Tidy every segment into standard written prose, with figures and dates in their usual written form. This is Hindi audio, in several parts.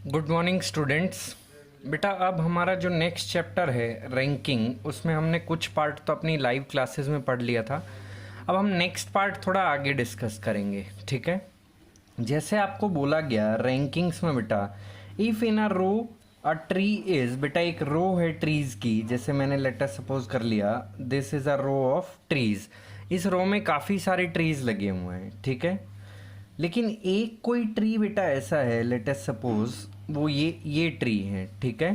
Good morning students. बेटा अब हमारा जो नेक्स्ट चैप्टर है रैंकिंग, उसमें हमने कुछ पार्ट तो अपनी लाइव क्लासेस में पढ़ लिया था। अब हम नेक्स्ट पार्ट थोड़ा आगे डिस्कस करेंगे, ठीक है। जैसे आपको बोला गया रैंकिंग्स में बेटा, if in a row a tree is, बेटा एक रो है ट्रीज़ की, जैसे मैंने लेटर सपोज कर लिया this is a row of trees. इस रो में काफ़ी सारे ट्रीज़ लगे हुए हैं, ठीक है। लेकिन एक कोई ट्री बेटा ऐसा है, लेट अस सपोज वो ये ट्री है, ठीक है।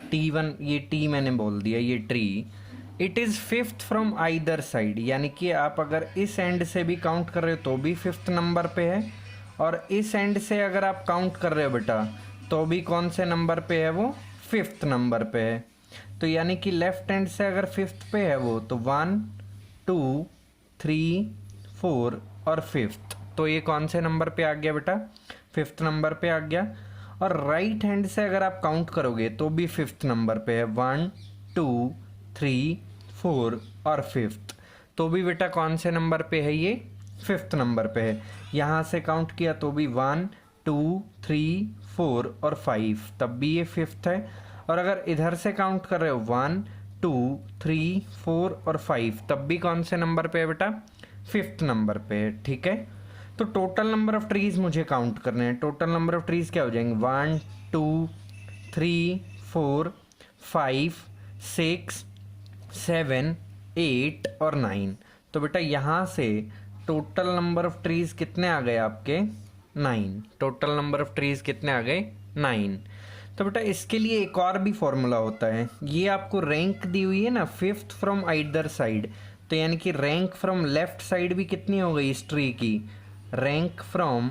T1, ये टी मैंने बोल दिया, ये tree it is fifth from either side, यानी कि आप अगर इस एंड से भी काउंट कर रहे हो तो भी फिफ्थ नंबर पे है, और इस एंड से अगर आप काउंट कर रहे हो बेटा तो भी कौन से नंबर पे है, वो फिफ्थ नंबर पे है। तो यानी कि लेफ्ट हैंड से अगर फिफ्थ पे है वो, तो 1 2 3 4 और फिफ्थ, तो ये कौन से नंबर पे आ गया बेटा, फिफ्थ नंबर पे आ गया। और राइट हैंड से अगर आप काउंट करोगे तो भी फिफ्थ नंबर पे है, 1 2 3 4 और फिफ्थ, तो भी बेटा कौन से नंबर पे है, ये फिफ्थ नंबर पे है। यहाँ से काउंट किया तो भी 1 2 3 4 और 5, तब भी ये फिफ्थ है। और अगर इधर से काउंट कर रहे हो 1 2 3 4 और 5, तब भी कौन से नंबर पे है बेटा, फिफ्थ नंबर पे है, ठीक है। तो टोटल नंबर ऑफ ट्रीज मुझे काउंट करने हैं। टोटल नंबर ऑफ ट्रीज क्या हो जाएंगे, 1 2 3 4 5 6 7 8 और 9। तो बेटा यहाँ से टोटल नंबर ऑफ ट्रीज कितने आ गए आपके, 9। टोटल नंबर ऑफ ट्रीज कितने आ गए, 9। तो बेटा इसके लिए एक और भी फॉर्मूला होता है, ये आपको रैंक दी हुई है ना, फिफ्थ फ्रॉम आइदर साइड, तो यानी कि रैंक फ्रॉम लेफ्ट साइड भी कितनी हो गई इस ट्री की, rank from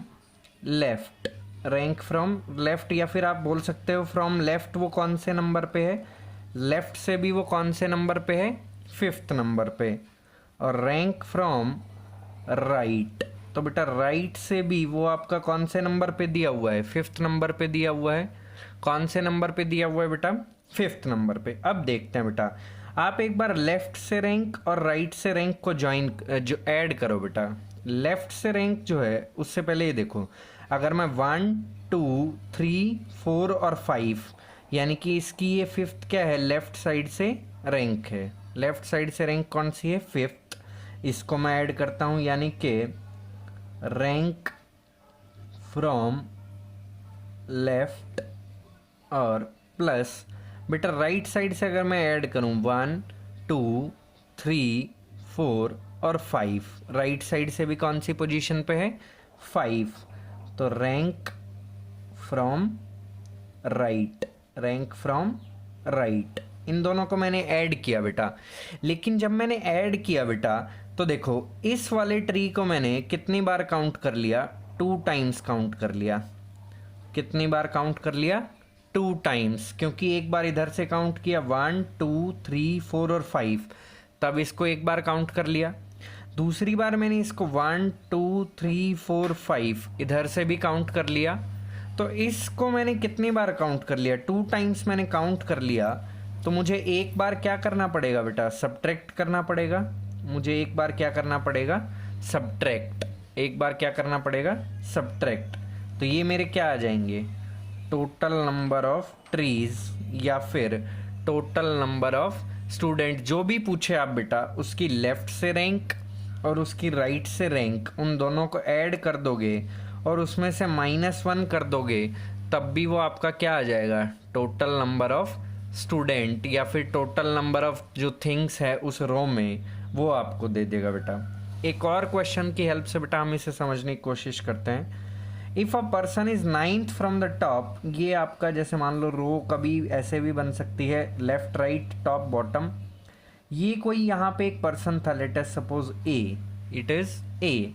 left. Rank from left, या फिर आप बोल सकते हो फ्रॉम लेफ्ट वो कौन से नंबर पे है, लेफ्ट से भी वो कौन से नंबर पे है, फिफ्थ नंबर पे। और रैंक फ्रॉम राइट, तो बेटा राइट से भी वो आपका कौन से नंबर पे दिया हुआ है, फिफ्थ नंबर पे दिया हुआ है। कौन से नंबर पे दिया हुआ है बेटा, फिफ्थ नंबर पे। अब देखते हैं बेटा, आप एक बार लेफ्ट से रैंक और राइट से रैंक को जो ऐड करो बेटा। लेफ्ट से रैंक जो है उससे पहले ये देखो, अगर मैं 1 2 3 4 और 5, यानी कि इसकी ये फिफ्थ क्या है, लेफ्ट साइड से रैंक है। लेफ्ट साइड से रैंक कौन सी है, फिफ्थ। इसको मैं ऐड करता हूँ, यानी कि रैंक फ्रॉम लेफ्ट और प्लस बेटा राइट साइड से अगर मैं ऐड करूं 1 2 3 4 और 5, राइट साइड से भी कौन सी पोजीशन पे है, 5। तो rank from right, rank from right, इन दोनों को मैंने ऐड किया बेटा। लेकिन जब मैंने ऐड किया बेटा, तो देखो इस वाले ट्री को मैंने कितनी बार काउंट कर लिया, 2 टाइम्स काउंट कर लिया। कितनी बार काउंट कर लिया, 2 टाइम्स, क्योंकि एक बार इधर से काउंट किया 1 2 3 4 और 5, तब इसको एक बार काउंट कर लिया। दूसरी बार मैंने इसको 1 2 3 4 5 इधर से भी काउंट कर लिया। तो इसको मैंने कितनी बार काउंट कर लिया, 2 टाइम्स मैंने काउंट कर लिया। तो मुझे एक बार क्या करना पड़ेगा बेटा, सब्ट्रैक्ट करना पड़ेगा। मुझे एक बार क्या करना पड़ेगा, सब्ट्रैक्ट। एक बार क्या करना पड़ेगा, सब्ट्रैक्ट। तो ये मेरे क्या आ जाएंगे, टोटल नंबर ऑफ ट्रीज, या फिर टोटल नंबर ऑफ स्टूडेंट। जो भी पूछे आप बेटा, उसकी लेफ्ट से रैंक और उसकी राइट से रैंक, उन दोनों को ऐड कर दोगे और उसमें से -1 कर दोगे, तब भी वो आपका क्या आ जाएगा, टोटल नंबर ऑफ स्टूडेंट, या फिर टोटल नंबर ऑफ जो थिंग्स है उस रो में, वो आपको दे देगा बेटा। एक और क्वेश्चन की हेल्प से बेटा हम इसे समझने की कोशिश करते हैं। If a person is 9th from the top, ये आपका जैसे मान लो रो कभी ऐसे भी बन सकती है, लेफ्ट राइट टॉप बॉटम। ये कोई यहाँ पे एक पर्सन था, let us suppose A, it is a,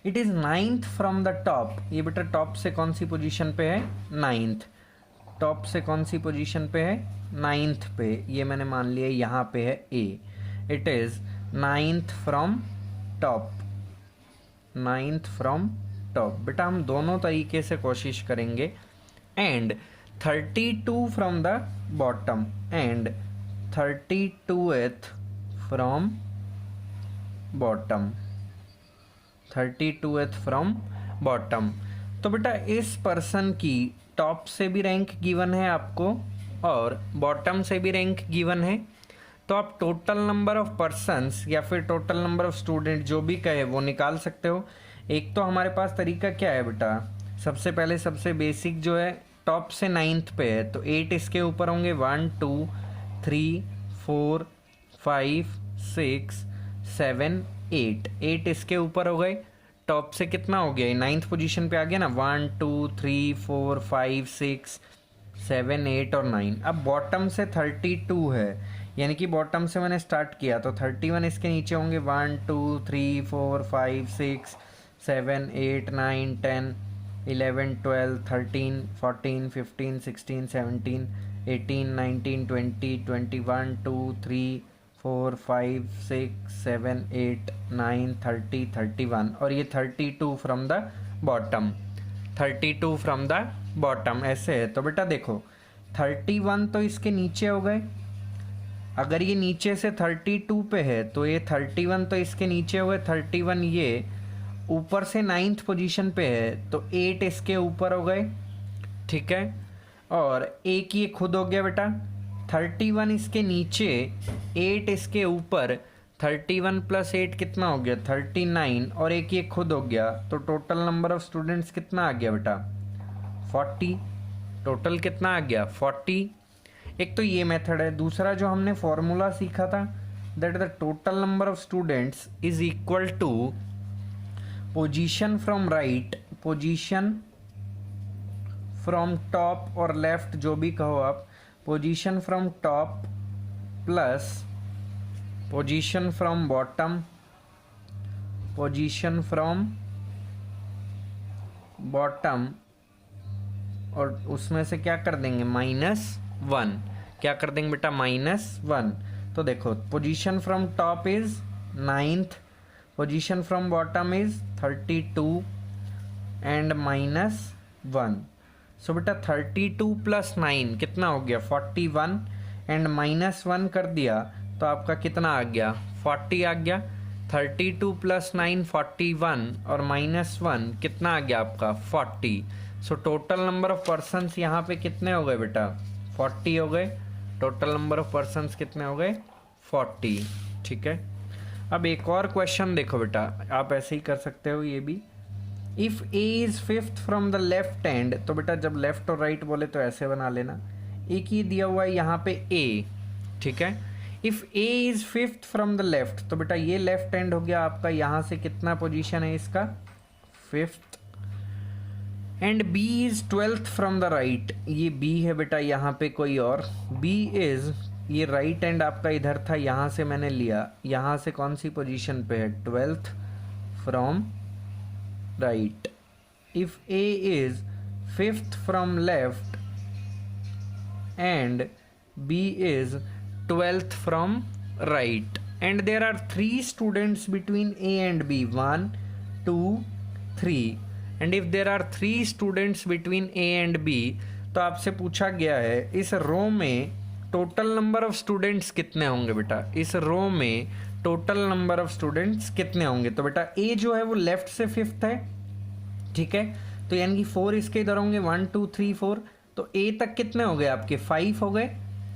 it is 9th from the top. ये बेटा टॉप से कौन सी पोजीशन पे है, 9th। टॉप से कौन सी पोजीशन पे है, 9th पे। ये मैंने मान लिया यहाँ पे है ए, it is 9th from top, 9th from top. बेटा हम दोनों तरीके से कोशिश करेंगे। And 32 from the bottom, and 32th from bottom, 32th from bottom. तो बेटा इस पर्सन की टॉप से भी रैंक गिवन है आपको और बॉटम से भी रैंक गिवन है, तो आप टोटल नंबर ऑफ पर्सन्स या फिर टोटल नंबर ऑफ स्टूडेंट जो भी कहे वो निकाल सकते हो। एक तो हमारे पास तरीका क्या है बेटा, सबसे पहले सबसे बेसिक जो है टॉप से 9th पे है तो 8 इसके ऊपर होंगे, 1 2 3 4 5 6 7 8, 8 इसके ऊपर हो गए। टॉप से कितना हो गया, 9th पोजीशन पे आ गया ना, 1 2 3 4 5 6 7 8 और 9। अब बॉटम से 32 है, यानी कि बॉटम से मैंने स्टार्ट किया तो 31 इसके नीचे होंगे, 1 2 3 4 5 6 7 8 9 10 11 12 13 14 15 16 17 18 19 20 21 2 3 4 5 6 7 8 9 30 31 और ये 32 from the bottom, 32 from the bottom ऐसे है। तो बेटा देखो 31 तो इसके नीचे हो गए, अगर ये नीचे से 32 पे है तो ये 31 तो इसके नीचे हो गए, 31 ये ऊपर से 9th पोजीशन पे है तो 8 इसके ऊपर हो गए, ठीक है। और एक ये खुद हो गया बेटा, 31 इसके नीचे 8 इसके ऊपर, 31 प्लस 8 कितना हो गया 39 और एक ये खुद हो गया, तो टोटल नंबर ऑफ स्टूडेंट्स कितना आ गया बेटा 40। टोटल कितना आ गया 40। एक तो ये मेथड है। दूसरा जो हमने फॉर्मूला सीखा था that the total number of students is equal to position from right, position from top और लेफ्ट जो भी कहो आप, position from top plus position from bottom, position from bottom और उसमें से क्या कर देंगे -1, क्या कर देंगे बेटा -1। तो देखो position from top is 9th, position from bottom is 32 and -1। सो बेटा 32 प्लस 9 कितना हो गया 41 एंड -1 कर दिया तो आपका कितना आ गया 40 आ गया। 32 प्लस 9 41 और -1 कितना आ गया आपका 40। So total number of persons यहाँ पे कितने हो गए बेटा 40 हो गए। टोटल नंबर ऑफ पर्सन्स कितने हो गए 40, ठीक है। अब एक और क्वेश्चन देखो बेटा, आप ऐसे ही कर सकते हो ये भी। If A is 5th from the left and, तो बेटा जब लेफ्ट और राइट बोले तो ऐसे बना लेना। एक ही दिया हुआ है यहाँ पे ए, ठीक है। If A is 5th from the left, तो बेटा ये लेफ्ट एंड हो गया आपका, यहाँ से कितना पोजीशन है इसका 5th। And B is 12th from the right, ये बी है बेटा यहाँ पे कोई और, बी इज, ये राइट एंड आपका इधर था, यहाँ से मैंने लिया, यहाँ से कौन सी पोजीशन पे है 12th from right. If A is 5th from left and B is 12th from right and there are 3 students between A and B 1 2 3 and if there are 3 students between A and B, तो आपसे पूछा गया है इस रो में टोटल नंबर ऑफ स्टूडेंट्स कितने होंगे बेटा, इस रो में टोटल नंबर ऑफ स्टूडेंट्स कितने होंगे। तो बेटा ए जो है वो लेफ्ट से 5th है, ठीक है, तो यानी कि 4 इसके इधर होंगे 1 2 3 4, तो ए तक कितने हो गए आपके 5 हो गए,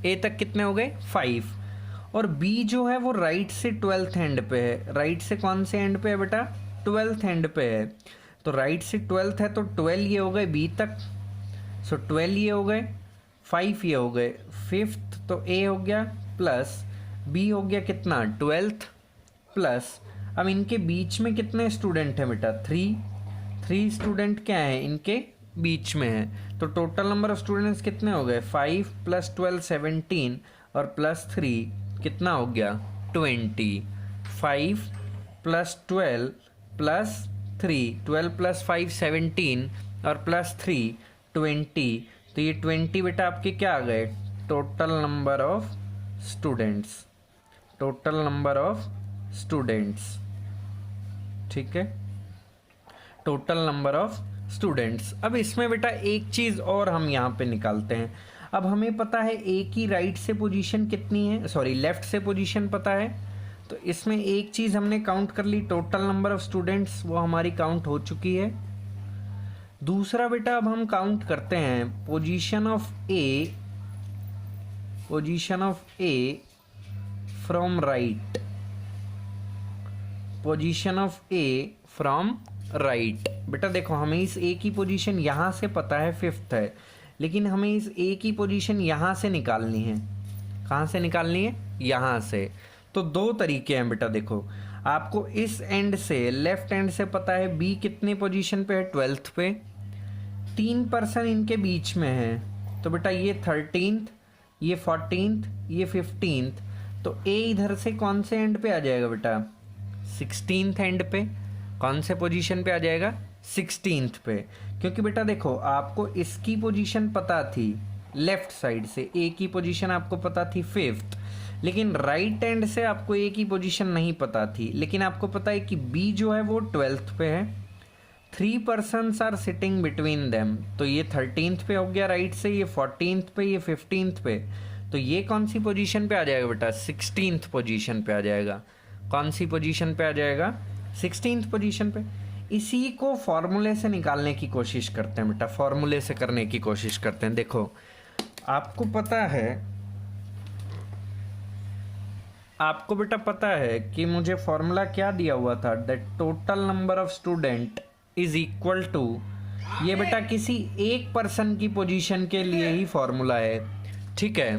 ए तक कितने हो गए 5। और बी जो है वो राइट से 12th एंड पे है, राइट से कौन से एंड पे है बेटा 12th एंड पे है, तो राइट से 12th है तो 12 ये हो गए बी तक, सो 12 ये हो गए, 5 ये हो गए, 5th तो ए हो गया प्लस बी हो गया कितना 12th प्लस, अब इनके बीच में कितने स्टूडेंट हैं बेटा 3 स्टूडेंट क्या है इनके बीच में है, तो टोटल नंबर ऑफ स्टूडेंट्स कितने हो गए 5 + 12 17 और +3 कितना हो गया 20। 5 + 12 + 3, 12 + 5 17 और +3 20, तो ये 20 बेटा आपके क्या आ गए total number of students, total number of students, ठीक है, टोटल नंबर ऑफ स्टूडेंट्स। अब इसमें बेटा एक चीज़ और हम यहाँ पे निकालते हैं। अब हमें पता है ए की राइट से पोजीशन कितनी है, सॉरी लेफ्ट से पोजीशन पता है, तो इसमें एक चीज़ हमने काउंट कर ली टोटल नंबर ऑफ स्टूडेंट्स, वो हमारी काउंट हो चुकी है। दूसरा बेटा अब हम काउंट करते हैं position of A from right, position of A from right. बेटा देखो, हमें इस ए की पोजीशन यहाँ से पता है 5th है, लेकिन हमें इस ए की पोजीशन यहाँ से निकालनी है। कहाँ से निकालनी है? यहाँ से। तो दो तरीके हैं बेटा, देखो आपको इस एंड से, लेफ्ट एंड से पता है बी कितने पोजीशन पे है? 12th पे। 3% इनके बीच में है, तो बेटा ये 13th, ये 14th, ये 15th। तो ए इधर से कौन से एंड पे आ जाएगा बेटा? 16th एंड पे। कौन से पोजीशन पे आ जाएगा? 16th पे। क्योंकि बेटा देखो, आपको इसकी पोजीशन पता थी लेफ्ट साइड से, ए की पोजीशन आपको पता थी 5th, लेकिन राइट एंड से आपको ए की पोजीशन नहीं पता थी, लेकिन आपको पता है कि बी जो है वो 12th पे है। 3 persons are sitting between them, तो ये 13th पे हो गया राइट से, ये 14th पे, ये 15th पे। तो ये कौन सी पोजीशन पे आ जाएगा बेटा? 16th पोजीशन पे आ जाएगा। कौन सी पोजीशन पे आ जाएगा? 16th पोजीशन पे। इसी को फॉर्मूले से निकालने की कोशिश करते हैं बेटा, फॉर्मूले से करने की कोशिश करते हैं। देखो आपको बेटा पता है कि मुझे फॉर्मूला क्या दिया हुआ था? That total number of student is equal to, ये बेटा किसी एक पर्सन की पोजीशन के लिए ही फॉर्मूला है, ठीक है?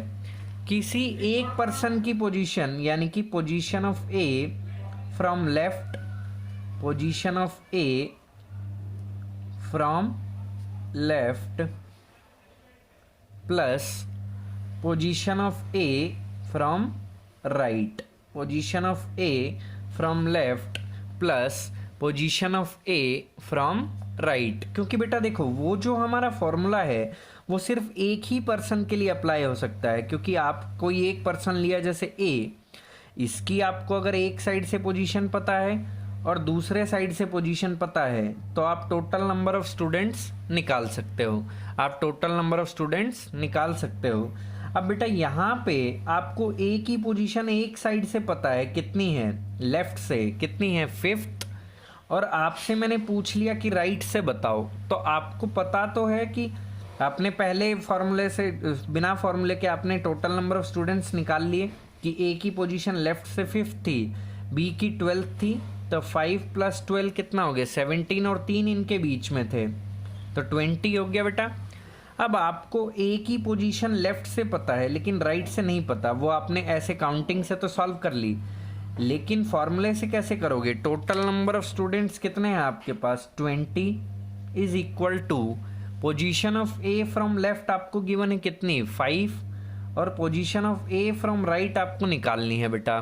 किसी एक पर्सन की पोजीशन, यानी कि position of A from left, position of A from left plus position of A from right, position of A from left plus position of A from right. क्योंकि बेटा देखो, वो जो हमारा फॉर्मूला है वो सिर्फ एक ही पर्सन के लिए अप्लाई हो सकता है, क्योंकि आप कोई एक पर्सन लिया जैसे ए, इसकी आपको अगर एक साइड से पोजीशन पता है और दूसरे साइड से पोजीशन पता है, तो आप टोटल नंबर ऑफ स्टूडेंट्स निकाल सकते हो, आप टोटल नंबर ऑफ स्टूडेंट्स निकाल सकते हो। अब बेटा यहाँ पे आपको ए की पोजीशन एक साइड से पता है, कितनी है? लेफ्ट से कितनी है? 5th। और आपसे मैंने पूछ लिया कि राइट से बताओ, तो आपको पता तो है कि आपने पहले फॉर्मूले से, बिना फॉर्मूले के आपने टोटल नंबर ऑफ स्टूडेंट्स निकाल लिए कि ए की पोजीशन लेफ्ट से 5th थी, बी की 12th थी, तो 5 + 12 कितना हो गया? 17, और 3 इनके बीच में थे, तो 20 हो गया बेटा। अब आपको ए की पोजीशन लेफ्ट से पता है लेकिन राइट से नहीं पता, वो आपने ऐसे काउंटिंग से तो सॉल्व कर ली, लेकिन फॉर्मूले से कैसे करोगे? टोटल नंबर ऑफ स्टूडेंट्स कितने हैं आपके पास? 20 is equal to position of A from left आपको गिवन है कितनी? 5, और position of A from right आपको निकालनी है बेटा,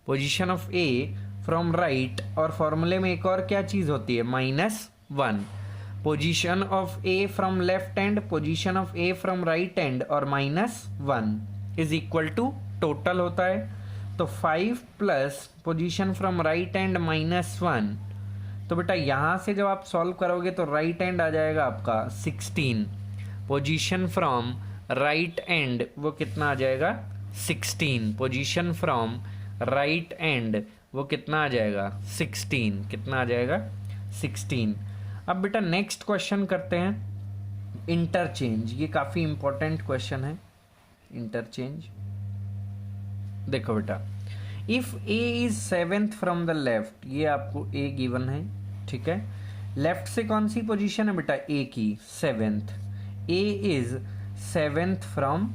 position of A from right. और फॉर्मूले में एक और क्या चीज होती है? -1। Position of A from left and, position of A from right and, और -1 इज इक्वल टू टोटल होता है। तो 5 plus position from right and -1, तो बेटा यहाँ से जब आप सॉल्व करोगे तो राइट एंड आ जाएगा आपका 16, पोजीशन फ्रॉम राइट एंड वो कितना आ जाएगा? 16, पोजीशन फ्रॉम राइट एंड वो कितना आ जाएगा? 16, कितना आ जाएगा? 16। अब बेटा नेक्स्ट क्वेश्चन करते हैं, इंटरचेंज। ये काफ़ी इंपॉर्टेंट क्वेश्चन है, इंटरचेंज। देखो बेटा, if A is 7th from the left, ये आपको ए गिवन है, ठीक है? लेफ्ट से कौन सी पोजीशन है बेटा? ए की 7th। A is 7th from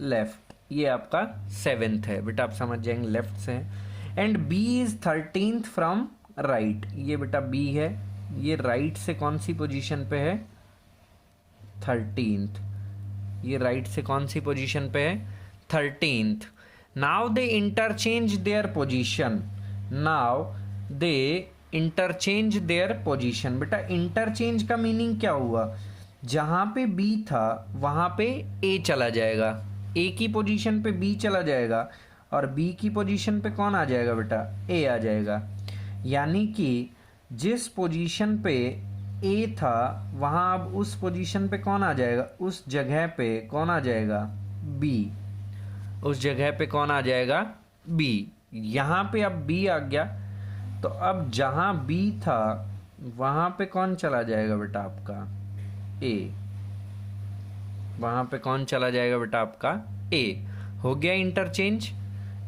left, ये आपका 7th है बेटा, आप समझ जाएंगे लेफ्ट से। And B is 13th from right, ये बेटा बी है, ये राइट से कौन सी पोजीशन पे है? 13th। ये राइट से कौन सी पोजीशन पे है? 13th। Now they interchange their position, now they interchange their position. बेटा इंटरचेंज का मीनिंग क्या हुआ? जहां पे बी था वहां पे ए चला जाएगा, ए की पोजीशन पे बी चला जाएगा, और बी की पोजीशन पे कौन आ जाएगा बेटा? ए आ जाएगा। यानी कि जिस पोजीशन पे ए था वहां अब उस पोजीशन पे कौन आ जाएगा? उस जगह पे कौन आ जाएगा? बी। उस जगह पे कौन आ जाएगा? बी। यहाँ पे अब बी आ गया, तो अब जहाँ बी था वहाँ पे कौन चला जाएगा बेटा? आपका ए, वहाँ पे कौन चला जाएगा बेटा आपका ए। हो गया इंटरचेंज।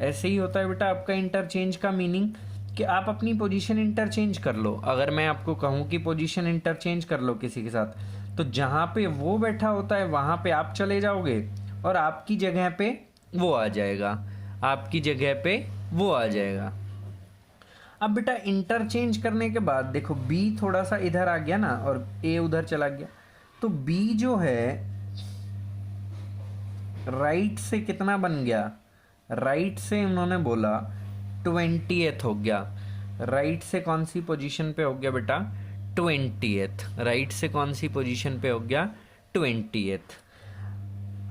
ऐसे ही होता है बेटा आपका इंटरचेंज का मीनिंग कि आप अपनी पोजीशन इंटरचेंज कर लो। अगर मैं आपको कहूँ कि पोजीशन इंटरचेंज कर लो किसी के साथ, तो जहाँ पे वो बैठा होता है वहाँ पे आप चले जाओगे और आपकी जगह पे वो आ जाएगा, आपकी जगह पे वो आ जाएगा। अब बेटा इंटरचेंज करने के बाद देखो बी थोड़ा सा इधर आ गया ना और ए उधर चला गया, तो बी जो है राइट से कितना बन गया, राइट से उन्होंने बोला 20th हो गया। राइट से कौन सी पोजीशन पे हो गया बेटा 20th। राइट से कौन सी पोजीशन पे हो गया 20th।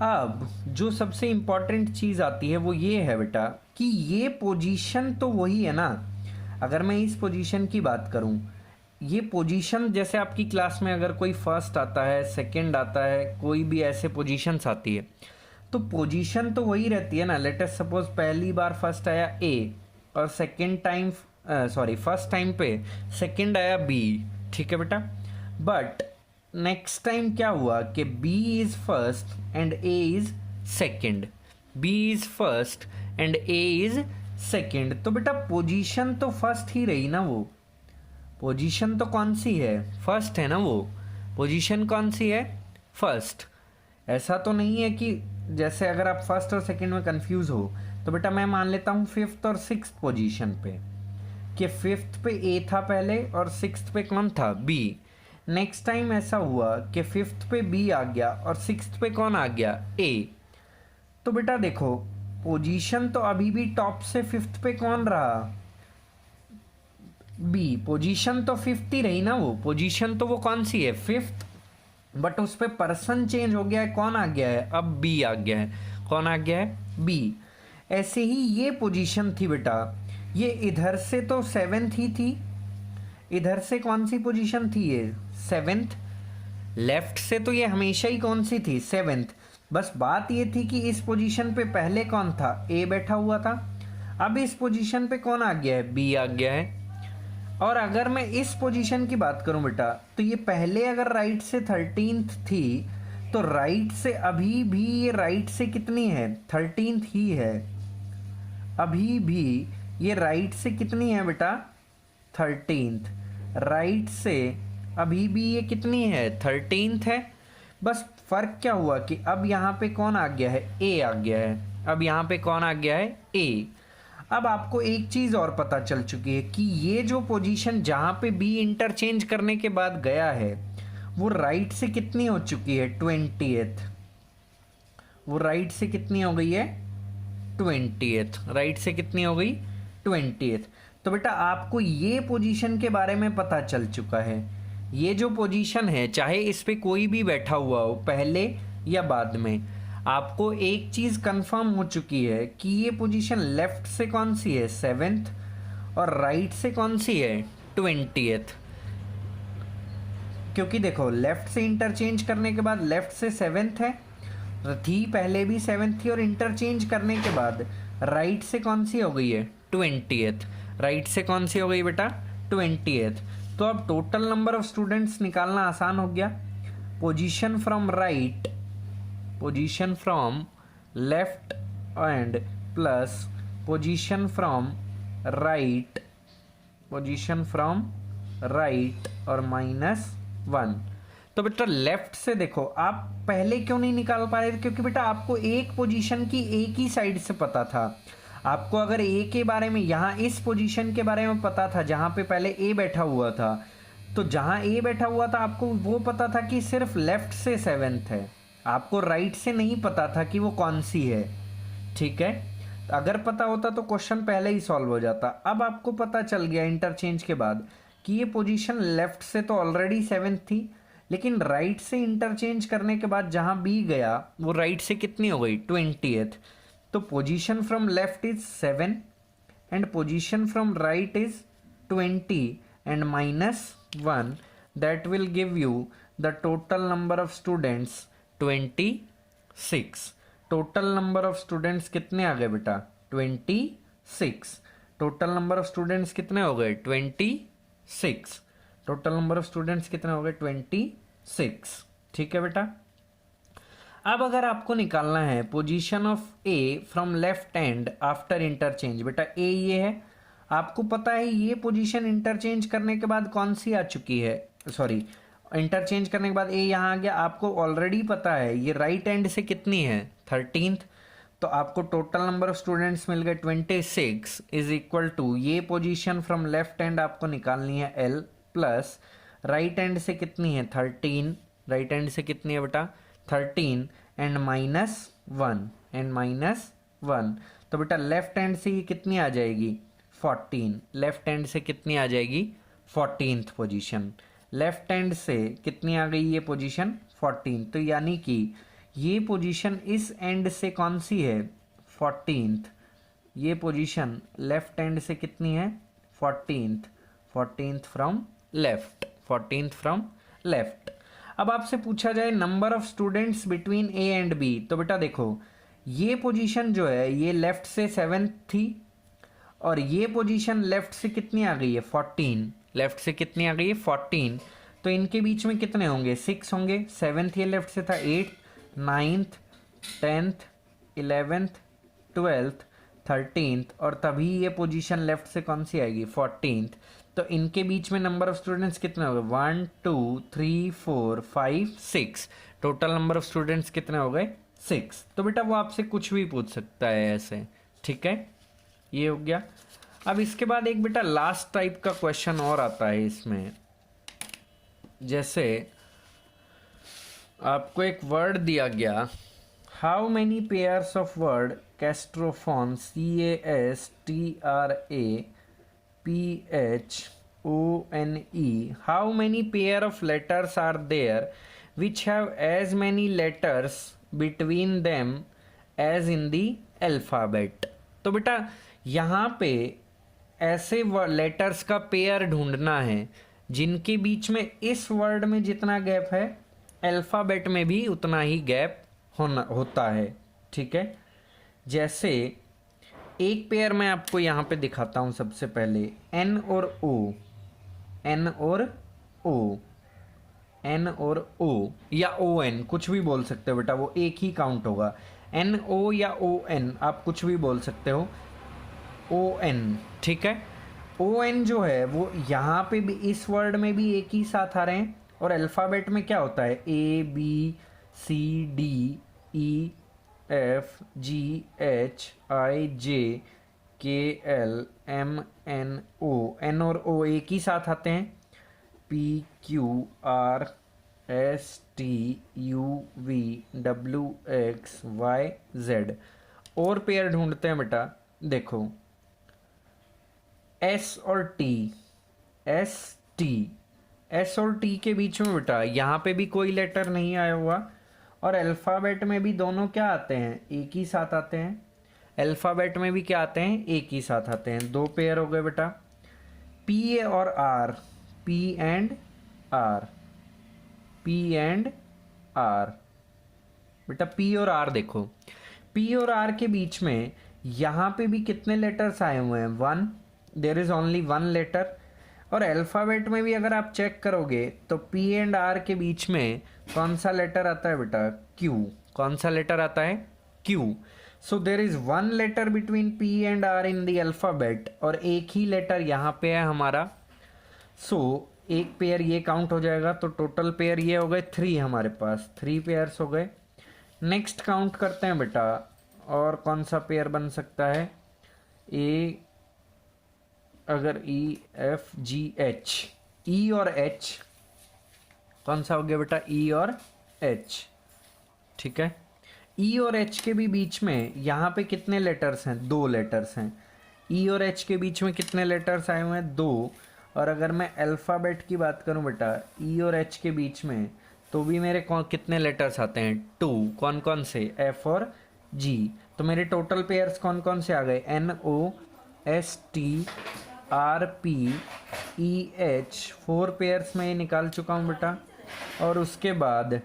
अब जो सबसे इंपॉर्टेंट चीज आती है वो ये है बेटा कि ये पोजीशन तो वही है ना। अगर मैं इस पोजीशन की बात करूं, ये पोजीशन जैसे आपकी क्लास में अगर कोई फर्स्ट आता है, सेकंड आता है, कोई भी ऐसे पोजीशंस आती है, तो पोजीशन तो वही रहती है ना। लेट अस सपोज पहली बार फर्स्ट आया ए और सेकंड टाइम फर्स्ट टाइम पे सेकंड आया बी, ठीक है बेटा। बट नेक्स्ट टाइम क्या हुआ कि B is first and A is second, B is first and A is second, तो बेटा पोजीशन तो फर्स्ट ही रही ना। वो पोजीशन तो कौन सी है, फर्स्ट है ना। वो पोजीशन कौन सी है, फर्स्ट। ऐसा तो नहीं है कि जैसे अगर आप फर्स्ट और सेकंड में कंफ्यूज हो, तो बेटा मैं मान लेता हूँ फिफ्थ और सिक्स्थ पोजीशन पे, कि फिफ्थ पे ए था पहले और सिक्स्थ पे कौन था, बी। नेक्स्ट टाइम ऐसा हुआ कि फिफ्थ पे बी आ गया और सिक्स्थ पे कौन आ गया, ए। तो बेटा देखो पोजीशन तो अभी भी टॉप से फिफ्थ पे कौन रहा, बी। पोजीशन तो फिफ्थ ही रही ना। वो पोजीशन तो वो कौन सी है, फिफ्थ, बट उस पे पर्सन चेंज हो गया है, कौन आ गया है, अब बी आ गया है। कौन आ गया है, बी। ऐसे ही ये पोजीशन थी बेटा, ये इधर से तो सेवेंथ ही थी, इधर से कौन सी पोजीशन थी, ये सेवेंथ। लेफ्ट से तो ये हमेशा ही कौन सी थी, सेवेंथ। बस बात ये थी कि इस पोजीशन पे पहले कौन था, ए बैठा हुआ था। अब इस पोजीशन पे कौन आ गया है, बी आ गया है। और अगर मैं इस पोजीशन की बात करूं बेटा, तो ये पहले अगर राइट से 13th थी, तो राइट से अभी भी ये राइट से कितनी है, 13th ही है। अभी भी ये राइट से कितनी है बेटा, 13th। राइट से अभी भी ये कितनी है, 13th है। बस फर्क क्या हुआ कि अब यहाँ पे कौन आ गया है, ए आ गया है। अब यहाँ पे कौन आ गया है, ए। अब आपको एक चीज और पता चल चुकी है कि ये जो पोजीशन जहां पे बी इंटरचेंज करने के बाद गया है, वो राइट से कितनी हो चुकी है, 20th। वो राइट से कितनी हो गई है, 20th। राइट से कितनी हो गई, 20th। तो बेटा आपको ये पोजीशन के बारे में पता चल चुका है। ये जो पोजीशन है, चाहे इस पे कोई भी बैठा हुआ हो पहले या बाद में, आपको एक चीज कंफर्म हो चुकी है कि ये पोजीशन लेफ्ट से कौन सी है, सेवेंथ, और राइट से कौन सी है, 20th। क्योंकि देखो लेफ्ट से इंटरचेंज करने के बाद लेफ्ट से सेवेंथ है, थी पहले भी सेवेंथ थी, और इंटरचेंज करने के बाद राइट से कौन सी हो गई है, 20th। राइट से कौन सी हो गई बेटा, 20th। तो अब टोटल नंबर ऑफ स्टूडेंट्स निकालना आसान हो गया। Position from right, position from left and plus position from right, position from right और -1। तो बेटा लेफ्ट से देखो आप पहले क्यों नहीं निकाल पा रहे थे, क्योंकि बेटा आपको एक पोजीशन की एक ही साइड से पता था। आपको अगर ए के बारे में, यहाँ इस पोजीशन के बारे में पता था जहाँ पे पहले ए बैठा हुआ था, तो जहाँ ए बैठा हुआ था आपको वो पता था कि सिर्फ लेफ्ट से सेवेंथ है, आपको राइट से नहीं पता था कि वो कौन सी है। ठीक है, अगर पता होता तो क्वेश्चन पहले ही सॉल्व हो जाता। अब आपको पता चल गया इंटरचेंज के बाद कि ये पोजीशन लेफ्ट से तो ऑलरेडी सेवेंथ थी, लेकिन राइट से इंटरचेंज करने के बाद जहां बी गया वो राइट से कितनी हो गई, 20th। तो position from left is 7 and position from right is 20 and -1, that will give you the total number of students 26। Total number of students कितने आ गए बेटा, 26। टोटल नंबर ऑफ स्टूडेंट्स कितने हो गए, 26। टोटल नंबर ऑफ स्टूडेंट्स कितने हो गए, 26। ठीक है बेटा। अब अगर आपको निकालना है position of A from left hand after interchange, बेटा ए ये है, आपको पता है ये पोजीशन इंटरचेंज करने के बाद कौन सी आ चुकी है, सॉरी इंटरचेंज करने के बाद ए यहाँ आ गया, आपको ऑलरेडी पता है ये राइट हैंड से कितनी है 13th, तो आपको टोटल नंबर ऑफ स्टूडेंट्स मिल गए 26 इज इक्वल टू ये पोजीशन फ्रॉम लेफ्ट हैंड आपको निकालनी है एल प्लस राइट हैंड से कितनी है 13, राइट हैंड से कितनी है बेटा 13 एंड माइनस वन, तो बेटा लेफ्ट हैंड से ये कितनी आ जाएगी 14, लेफ्ट हैंड से कितनी आ जाएगी 14th पोजीशन, लेफ्ट हैंड से कितनी आ गई ये पोजीशन 14, तो यानी कि ये पोजीशन इस एंड से कौन सी है 14th, ये पोजीशन लेफ्ट हैंड से कितनी है 14th from left, 14th from left. अब आपसे पूछा जाए number of students between A and B, तो बेटा देखो ये पोजीशन जो है ये लेफ्ट से 7th थी और ये पोजीशन लेफ्ट से कितनी आ गई है 14, लेफ्ट से कितनी आ गई है 14, तो इनके बीच में कितने होंगे 6 होंगे, 7th ये लेफ्ट से था 8th 9th 10th 11th 12th 13th और तभी ये पोजीशन लेफ्ट से कौन सी आएगी 14th, तो इनके बीच में नंबर ऑफ स्टूडेंट्स कितने हो गए 1 2 3 4 5 6, टोटल नंबर ऑफ स्टूडेंट्स कितने हो गए 6। तो बेटा वो आपसे कुछ भी पूछ सकता है ऐसे, ठीक है, ये हो गया। अब इसके बाद एक बेटा लास्ट टाइप का क्वेश्चन और आता है इसमें, जैसे आपको एक वर्ड दिया गया, how many pairs of word castraphone CASTRAPHONE, how many pair of letters are there which have as many letters between them as in the alphabet। तो बेटा यहाँ पे ऐसे लेटर्स का पेयर ढूंढना है जिनके बीच में इस वर्ड में जितना गैप है अल्फ़ाबेट में भी उतना ही गैप होता है, ठीक है। जैसे एक पेयर मैं आपको यहाँ पे दिखाता हूँ, सबसे पहले एन और ओ, एन और ओ, एन और ओ या ओ एन कुछ भी बोल सकते हो बेटा, वो एक ही काउंट होगा, एन ओ या ओ एन आप कुछ भी बोल सकते हो, ओ एन, ठीक है। ओ एन जो है वो यहाँ पे भी इस वर्ड में भी एक ही साथ आ रहे हैं और अल्फ़ाबेट में क्या होता है A B C D E F G H I J K L M N O, N और ओ एक ही साथ आते हैं, P Q R S T U V W X Y Z. और पेयर ढूंढते हैं बेटा, देखो एस और टी, एस टी, एस और टी के बीच में बेटा यहाँ पे भी कोई लेटर नहीं आया हुआ और अल्फ़ाबेट में भी दोनों क्या आते हैं एक ही साथ आते हैं, अल्फ़ाबेट में भी क्या आते हैं एक ही साथ आते हैं, दो पेयर हो गए बेटा। पी और R, P and R, P and R, बेटा पी और आर देखो, पी और आर के बीच में यहाँ पे भी कितने लेटर्स आए हुए हैं 1, देयर इज ओनली 1 लेटर, और अल्फ़ाबेट में भी अगर आप चेक करोगे तो पी एंड आर के बीच में कौन सा लेटर आता है बेटा क्यू, कौन सा लेटर आता है Q, so there is 1 letter between P and R in the alphabet और एक ही लेटर यहाँ पे है हमारा, सो एक पेयर ये काउंट हो जाएगा, तो टोटल पेयर ये हो गए 3, हमारे पास 3 पेयर्स हो गए। नेक्स्ट काउंट करते हैं बेटा, और कौन सा पेयर बन सकता है, ए अगर ई एफ जी एच, ई और एच, कौन सा हो गया बेटा ई और एच, ठीक है। ई और एच के भी बीच में यहाँ पे कितने लेटर्स हैं 2 लेटर्स हैं, ई और एच के बीच में कितने लेटर्स आए हुए हैं 2, और अगर मैं अल्फ़ाबेट की बात करूँ बेटा ई और एच के बीच में तो भी मेरे कितने लेटर्स आते हैं 2, कौन कौन से एफ और जी, तो मेरे टोटल पेयर्स कौन कौन से आ गए N O S T R P E H, 4 pairs में ये निकाल चुका हूँ बेटा, और उसके बाद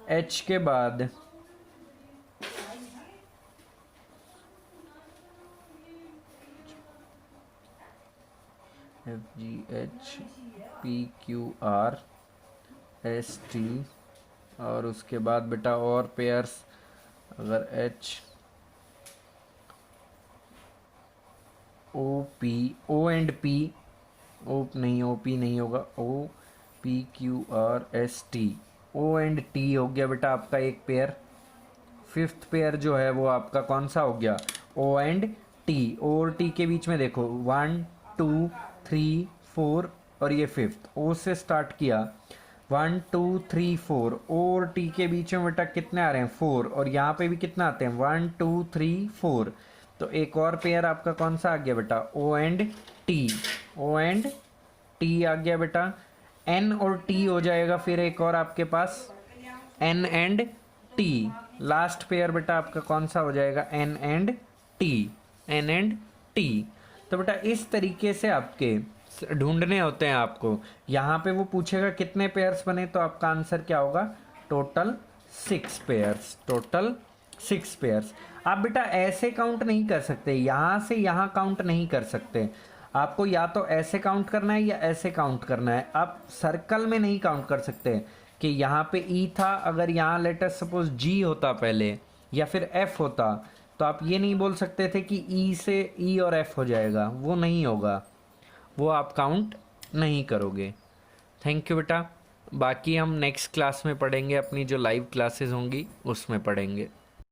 एच के बाद F G H P Q R S T और उसके बाद बेटा और पेयर्स, अगर H O P, O and P, O नहीं, ओ पी नहीं होगा, O P Q R S T, O and T हो गया बेटा आपका एक पेयर। फिफ्थ पेयर जो है वो आपका कौन सा हो गया, ओ एंड टी। ओ और टी के बीच में देखो 1 2 3 4 और ये फिफ्थ, ओ से स्टार्ट किया 1 2 3 4, ओ और टी के बीच में बेटा कितने आ रहे हैं 4, और यहाँ पे भी कितना आते हैं 1 2 3 4। तो एक और पेयर आपका कौन सा आ गया बेटा, O and T, O and T आ गया बेटा। एन और टी हो जाएगा फिर एक और आपके पास, N and T. Last pair बेटा आपका कौन सा हो जाएगा, N and T, N and T. तो बेटा इस तरीके से आपके ढूंढने होते हैं आपको। यहाँ पे वो पूछेगा कितने पेयर्स बने, तो आपका आंसर क्या होगा, टोटल 6 पेयर्स, टोटल 6 पेयर्स। आप बेटा ऐसे काउंट नहीं कर सकते, यहाँ से यहाँ काउंट नहीं कर सकते। आपको या तो ऐसे काउंट करना है या ऐसे काउंट करना है। आप सर्कल में नहीं काउंट कर सकते कि यहाँ पे ई था, अगर यहाँ लेटर सपोज जी होता पहले या फिर एफ होता, तो आप ये नहीं बोल सकते थे कि ई से ई और एफ हो जाएगा, वो नहीं होगा, वो आप काउंट नहीं करोगे। थैंक यू बेटा। बाकी हम नेक्स्ट क्लास में पढ़ेंगे, अपनी जो लाइव क्लासेस होंगी उसमें पढ़ेंगे।